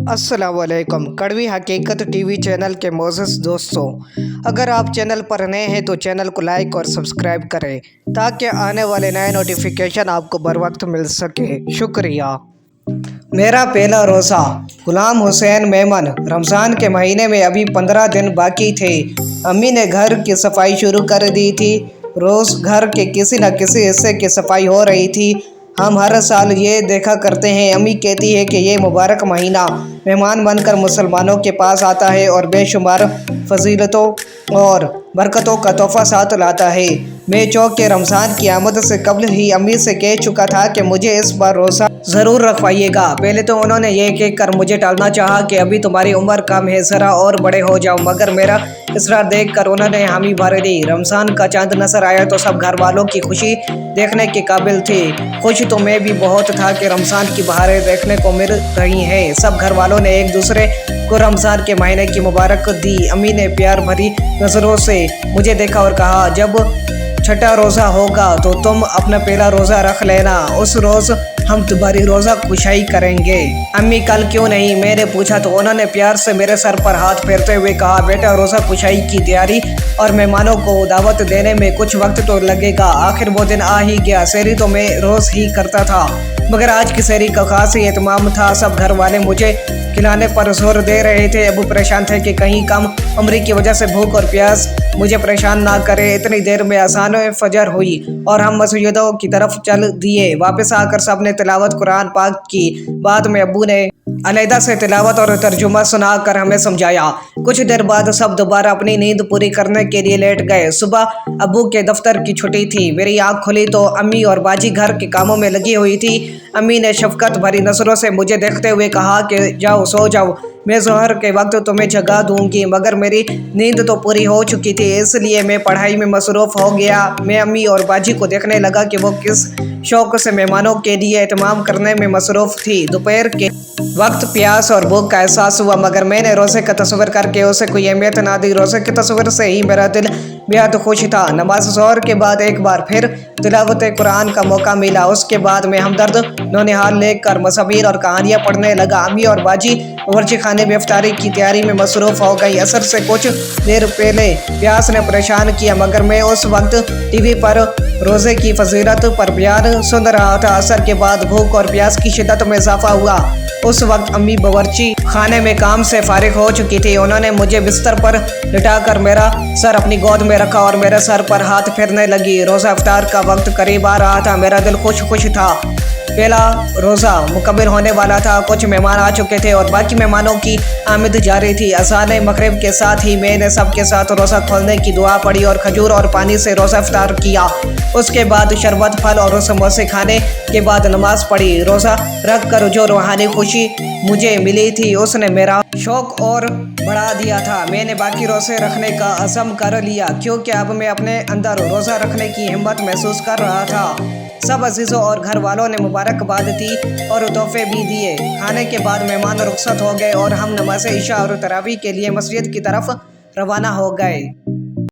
अस्सलाम वालेकुम। कड़वी हकीकत टीवी चैनल के मोअज़्ज़ज़ दोस्तों, अगर आप चैनल पर नए हैं तो चैनल को लाइक और सब्सक्राइब करें ताकि आने वाले नए नोटिफिकेशन आपको बर वक्त मिल सके। शुक्रिया। मेरा पहला रोज़ा। गुलाम हुसैन मेमन। रमज़ान के महीने में अभी 15 दिन बाकी थे। अम्मी ने घर की सफाई शुरू कर दी थी। रोज़ घर के किसी न किसी हिस्से की सफाई हो रही थी। हम हर साल ये देखा करते हैं। अम्मी कहती है कि ये मुबारक महीना मेहमान बनकर मुसलमानों के पास आता है और बेशुमार फजीलतों और बरकतों का तोहफ़ा साथ लाता है। मैं चौक के रमज़ान की आमद से कबल ही अम्मी से कह चुका था कि मुझे इस बार रोज़ा ज़रूर रखवाइएगा। पहले तो उन्होंने ये कह कर मुझे टालना चाहा कि अभी तुम्हारी उम्र कम है, ज़रा और बड़े हो जाओ, मगर मेरा इसरार देख कर उन्होंने हामी भर दी। रमज़ान का चांद नजर आया तो सब घर वालों की खुशी देखने के काबिल थी। खुश तो मैं भी बहुत था कि रमज़ान की बहारें देखने को मिल रही हैं। सब घर वालों ने एक दूसरे को रमज़ान के महीने की मुबारक दी। अम्मी ने प्यार भरी नज़रों से मुझे देखा और कहा, जब छठा रोज़ा होगा तो तुम अपना पहला रोज़ा रख लेना, उस रोज़ हम तुम्हारी रोज़ा कुशाई करेंगे। अम्मी कल क्यों नहीं, मैंने पूछा तो उन्होंने प्यार से मेरे सर पर हाथ फेरते हुए कहा, बेटा रोज़ा कुशाई की तैयारी और मेहमानों को दावत देने में कुछ वक्त तो लगेगा। आखिर वो दिन आ ही गया। सहरी तो मैं रोज़ ही करता था, मगर आज की सहरी का खास ही एहतमाम था। सब घर वाले मुझे खिलाने पर जोर दे रहे थे। अबू परेशान थे कि कहीं कम उम्री की वजह से भूख और प्यास मुझे परेशान ना करे। इतनी देर में अज़ान फजर हुई और हम मस्जिदों की तरफ चल दिए। वापस आकर सब ने तिलावत कुरान पाक की। बाद में अब्बू ने अलहदा से तिलावत और तर्जुमा सुना कर हमें समझाया। कुछ देर बाद सब दोबारा अपनी नींद पूरी करने के लिए लेट गए। सुबह अब्बू के दफ्तर की छुट्टी थी। मेरी आँख खुली तो अम्मी और बाजी घर के कामों में लगी हुई थी। अम्मी ने शफकत भरी नजरों से मुझे देखते हुए कहा कि जाओ सो जाओ, मैं ज़ोहर के वक्त तुम्हें जगा दूंगी। मगर मेरी नींद तो पूरी हो चुकी थी, इसलिए मैं पढ़ाई में मसरूफ़ हो गया। मैं अम्मी और बाजी को देखने लगा कि वो किस शौक़ से मेहमानों के लिए एहतमाम करने में मसरूफ़ थी। दोपहर के वक्त प्यास और भूख का एहसास हुआ, मगर मैंने रोज़े का तस्वीर करके उसे कोई अहमियत ना दी। रोज़े की तस्वीर से ही मेरा दिल बेहद खुश था। नमाज ज़ोहर के बाद एक बार फिर तिलावत कुरान का मौका मिला। उसके बाद मैं हमदर्द नौनिहाल लेकर मज़ामीर और कहानियाँ पढ़ने लगा। अम्मी और बाजी बावर्ची खाने में इफ्तारी की तैयारी में मसरूफ़ हो गई। असर से कुछ देर पहले प्यास ने परेशान किया, मगर मैं उस वक्त टीवी पर रोज़े की फजीलत पर बयान सुन रहा था। असर के बाद भूख और प्यास की शिद्दत में इजाफा हुआ। उस वक्त अम्मी बावर्ची खाने में काम से फारिग हो चुकी थी। उन्होंने मुझे बिस्तर पर लिटाकर मेरा सर अपनी गोद में रखा और मेरे सर पर हाथ फेरने लगी। रोज़ा इफ्तार का वक्त करीब आ रहा था। मेरा दिल खुश खुश था। पहला रोज़ा मुकम्मल होने वाला था। कुछ मेहमान आ चुके थे और बाकी मेहमानों की आमद जारी थी। अज़ान मगरिब के साथ ही मैंने सबके साथ रोज़ा खोलने की दुआ पढ़ी और खजूर और पानी से रोज़ा इफ्तार किया। उसके बाद शरबत, फल और समोसे खाने के बाद नमाज पढ़ी। रोज़ा रख कर जो रूहानी खुशी मुझे मिली थी उसने मेरा शौक़ और बढ़ा दिया था। मैंने बाकी रोज़े रखने का अज़म कर लिया, क्योंकि अब मैं अपने अंदर रोज़ा रखने की हिम्मत महसूस कर रहा था। सब अजीज़ों और घर वालों ने मुबारकबाद दी और तोहफे भी दिए। खाने के बाद मेहमान रुखसत हो गए और हम नमाज इशा और तरावी के लिए मस्जिद की तरफ रवाना हो गए।